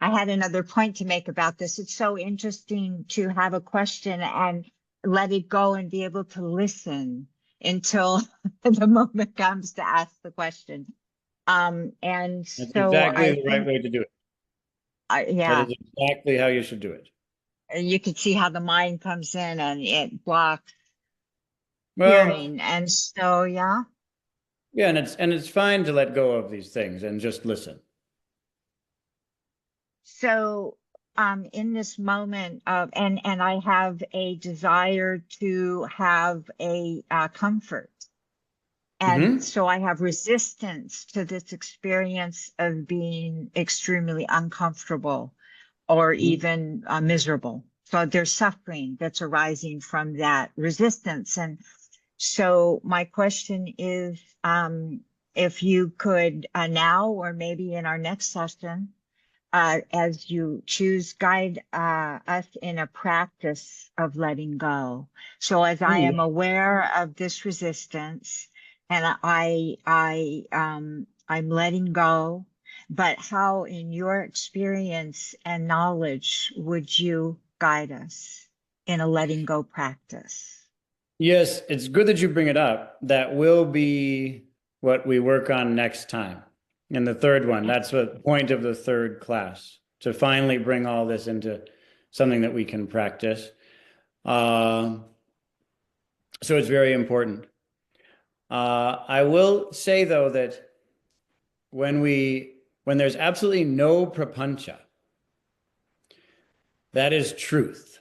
I had another point to make about this. It's so interesting to have a question and let it go and be able to listen until the moment comes to ask the question. And That's so exactly the right way to do it. Yeah. That is exactly how you should do it. You could see how the mind comes in and it blocks Well, hearing. And so, yeah. Yeah, and it's fine to let go of these things and just listen. So in this moment of, and I have a desire to have a comfort. And so I have resistance to this experience of being extremely uncomfortable or even miserable. So there's suffering that's arising from that resistance. And so my question is, if you could now, or maybe in our next session, as you choose, guide us in a practice of letting go. So as I am aware of this resistance, and I'm letting go, but how, in your experience and knowledge, would you guide us in a letting go practice? Yes, it's good that you bring it up. That will be what we work on next time. And the third one, that's the point of the third class, to finally bring all this into something that we can practice. So it's very important. I will say, though, that when there's absolutely no prapañca, that is truth.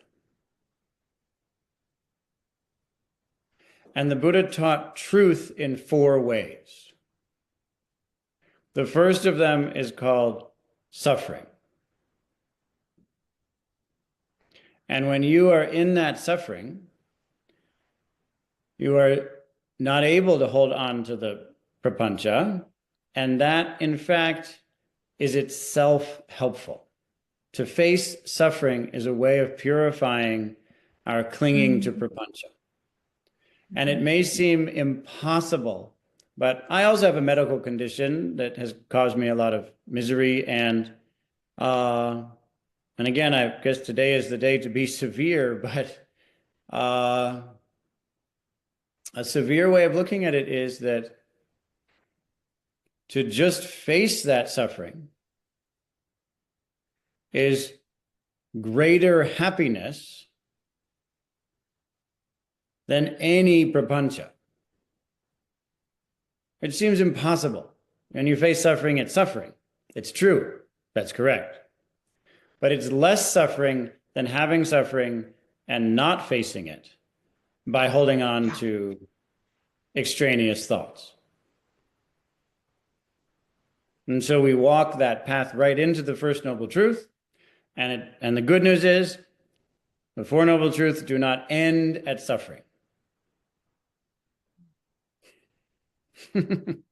And the Buddha taught truth in 4 ways. The first of them is called suffering. And when you are in that suffering, you are not able to hold on to the prapañca, and that, in fact, is itself helpful. To face suffering is a way of purifying our clinging to prapañca. And it may seem impossible, but I also have a medical condition that has caused me a lot of misery, and again, I guess today is the day to be severe, but a severe way of looking at it is that to just face that suffering is greater happiness than any prapañca. It seems impossible. When you face suffering, it's suffering. It's true. That's correct. But it's less suffering than having suffering and not facing it by holding on to extraneous thoughts. And so we walk that path right into the First Noble Truth. And the good news is the Four Noble Truths do not end at suffering. Thank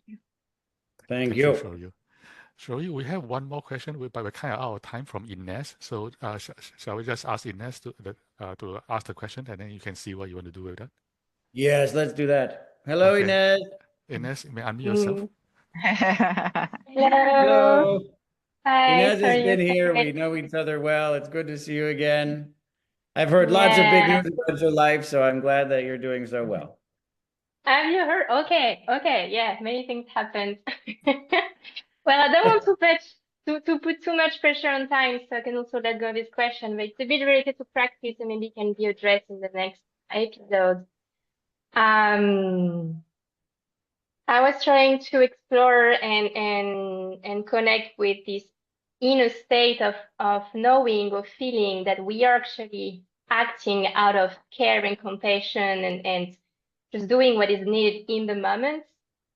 you. Thank you. Soryu. Soryu, we have one more question, but we're kind of out of time from Ines. So shall we just ask Ines to ask the question, and then you can see what you want to do with that? Yes, let's do that. Hello, Okay. Inez. Ines, you may unmute yourself. Hello. Hello. Hi, Inez has Soryu been here. Forall. We know each other well. It's good to see you again. I've heard lots of big Yeah. news about your life, so I'm glad that you're doing so well. Have you heard? Okay. Yeah, many things happened. Well, I don't want to put too much pressure on time, so I can also let go of this question, but it's a bit related to practice and maybe can be addressed in the next episode. I was trying to explore and connect with this inner state of knowing or feeling that we are actually acting out of care and compassion and just doing what is needed in the moment,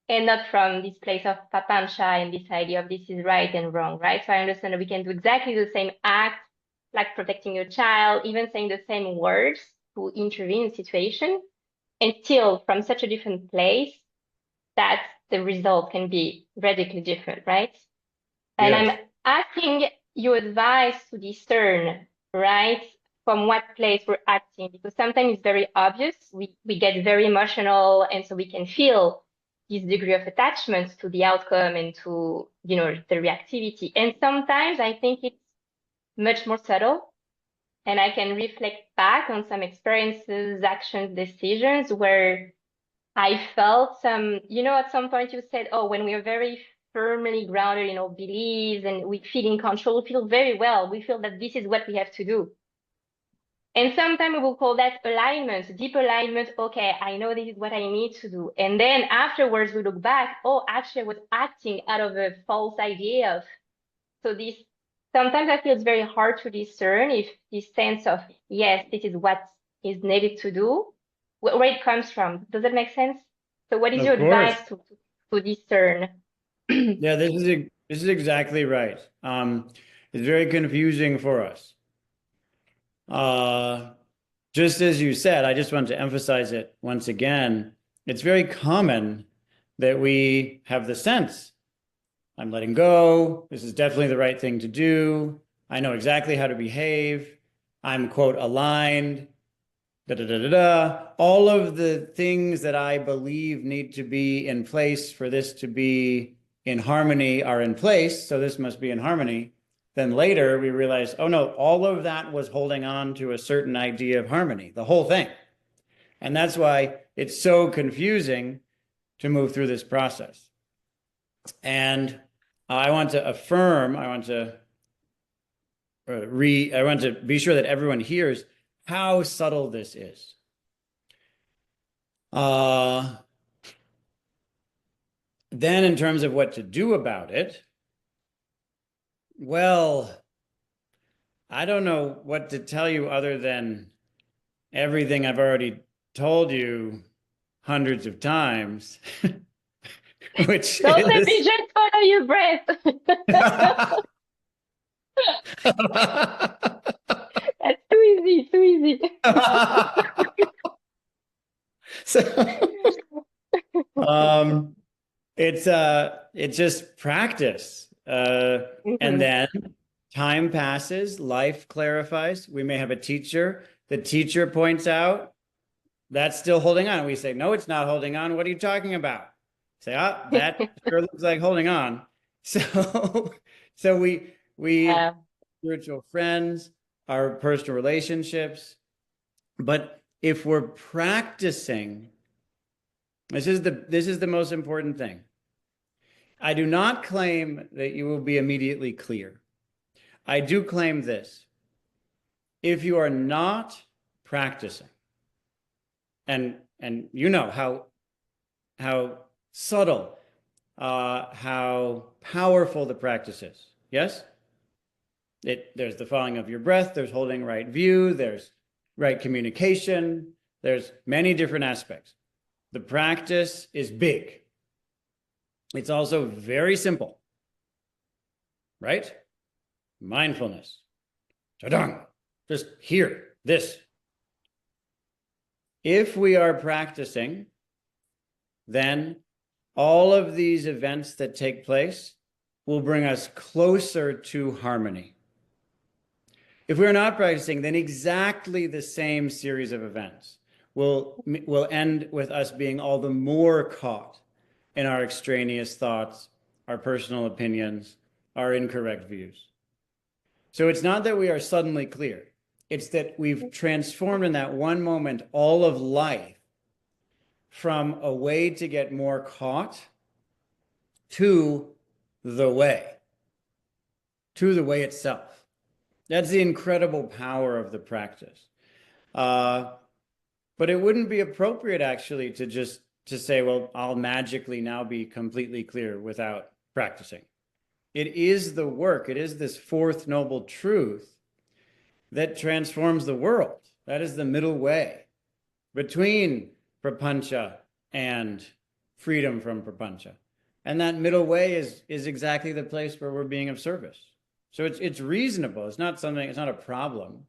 and not from this place of papañca and this idea of this is right and wrong, right? So I understand that we can do exactly the same act, like protecting your child, even saying the same words to intervene in a situation, and still from such a different place, that the result can be radically different, right? And Yes. I'm asking your advice to discern, right, from what place we're acting, because sometimes it's very obvious. We get very emotional, and so we can feel this degree of attachment to the outcome and to, the reactivity. And sometimes I think it's much more subtle, and I can reflect back on some experiences, actions, decisions where I felt some, at some point you said, oh, when we are very firmly grounded in our beliefs and we feel in control, we feel very well. We feel that this is what we have to do. And sometimes we will call that alignment, deep alignment. Okay, I know this is what I need to do. And then afterwards we look back, oh, actually I was acting out of a false idea of, so this, sometimes I feel it's very hard to discern if this sense of, yes, this is what is needed to do, where it comes from. Does that make sense? So what is your Of course. advice to discern? Yeah, this is exactly right. It's very confusing for us. Just as you said, I just want to emphasize it once again. It's very common that we have the sense, I'm letting go. This is definitely the right thing to do. I know exactly how to behave. I'm, quote, aligned. All of the things that I believe need to be in place for this to be in harmony are in place, so this must be in harmony. Then later we realize, oh no, all of that was holding on to a certain idea of harmony, the whole thing. And that's why it's so confusing to move through this process. And I want to affirm, I want to be sure that everyone hears how subtle this is. Then in terms of what to do about it, well, I don't know what to tell you other than everything I've already told you hundreds of times, which Don't let is... me just follow your breath. That's too easy. So, it's just practice. And then time passes, life clarifies. We may have a teacher. The teacher points out that's still holding on. We say, no, it's not holding on. What are you talking about? Say, that sure looks like holding on. So we Yeah. spiritual friends, our personal relationships. But if we're practicing, this is the most important thing. I do not claim that you will be immediately clear. I do claim this. If you are not practicing, and you know how subtle, how powerful the practice is, yes? There's the following of your breath, there's holding right view, there's right communication, there's many different aspects. The practice is big. It's also very simple, right? Mindfulness, tadang, just here, this. If we are practicing, then all of these events that take place will bring us closer to harmony. If we're not practicing, then exactly the same series of events will end with us being all the more caught in our extraneous thoughts, our personal opinions, our incorrect views. So it's not that we are suddenly clear. It's that we've transformed in that one moment all of life from a way to get more caught to the way itself. That's the incredible power of the practice. But it wouldn't be appropriate actually to say, well, I'll magically now be completely clear without practicing. It is the work, it is this fourth noble truth that transforms the world. That is the middle way between prapancha and freedom from prapancha. And that middle way is exactly the place where we're being of service. So it's reasonable. It's not a problem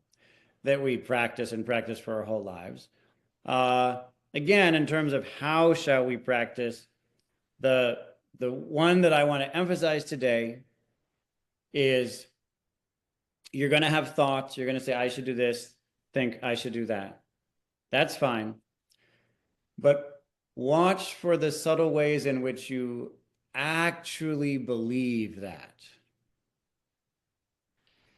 that we practice for our whole lives. Again, in terms of how shall we practice, the one that I want to emphasize today is you're going to have thoughts. You're going to say, I should do this, think I should do that. That's fine. But watch for the subtle ways in which you actually believe that.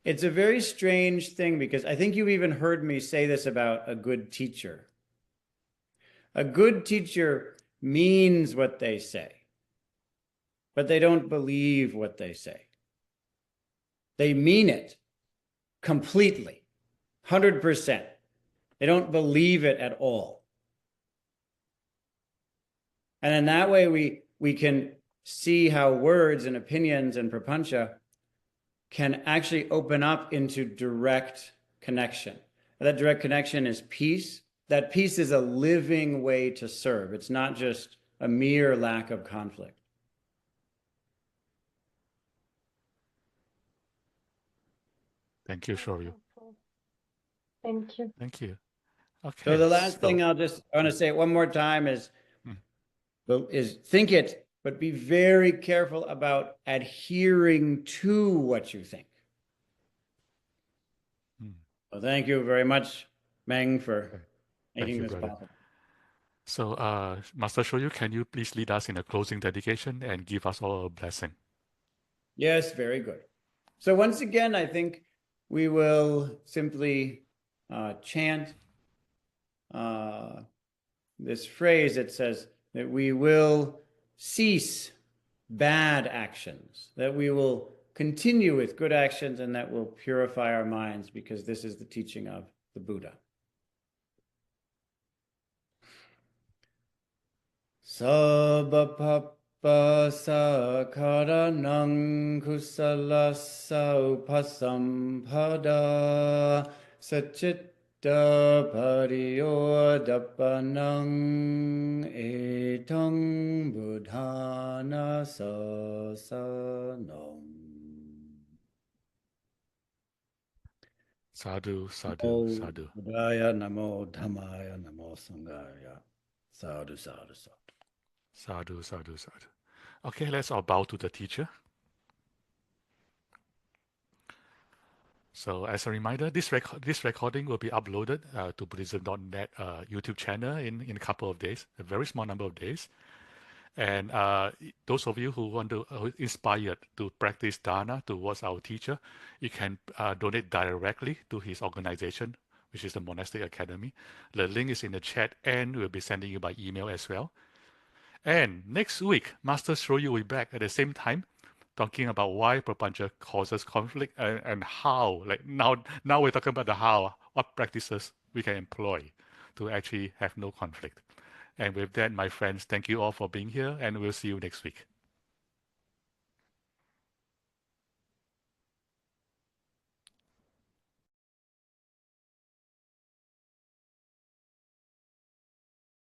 It's a very strange thing because I think you've even heard me say this about a good teacher. A good teacher means what they say, but they don't believe what they say. They mean it completely, 100%. They don't believe it at all. And in that way, we can see how words and opinions and prapancha can actually open up into direct connection. That direct connection is peace. That peace is a living way to serve. It's not just a mere lack of conflict. Thank you, Soryu. Thank you. Thank you. Okay. So the last thing I want to say it one more time is think it, but be very careful about adhering to what you think. Well, thank you very much, Meng, for making this possible. So, Master Soryu, can you please lead us in a closing dedication and give us all a blessing? Yes, very good. So once again, I think we will simply chant this phrase that says that we will cease bad actions, that we will continue with good actions, and that will purify our minds, because this is the teaching of the Buddha. Sabba papa sakaranang kusalasa upasampada sachitta pariyodapanang etang buddhana sasanam. Sadhu, sadhu, sadhu. Buddhaya namo dhammaya namo sanghaya. Sadhu, sadhu, sadhu. Sadhu, sadhu, sadhu. Okay, let's all bow to the teacher. So as a reminder, this recording will be uploaded to Buddhism-dot-net YouTube channel in a couple of days, a very small number of days. And those of you who want to inspired to practice dana towards our teacher, you can donate directly to his organization, which is the Monastic Academy. The link is in the chat, and we'll be sending you by email as well. And next week, Master Soryu will be back at the same time, talking about why propancha causes conflict and how. Like now we're talking about the how, what practices we can employ to actually have no conflict. And with that, my friends, thank you all for being here, and we'll see you next week.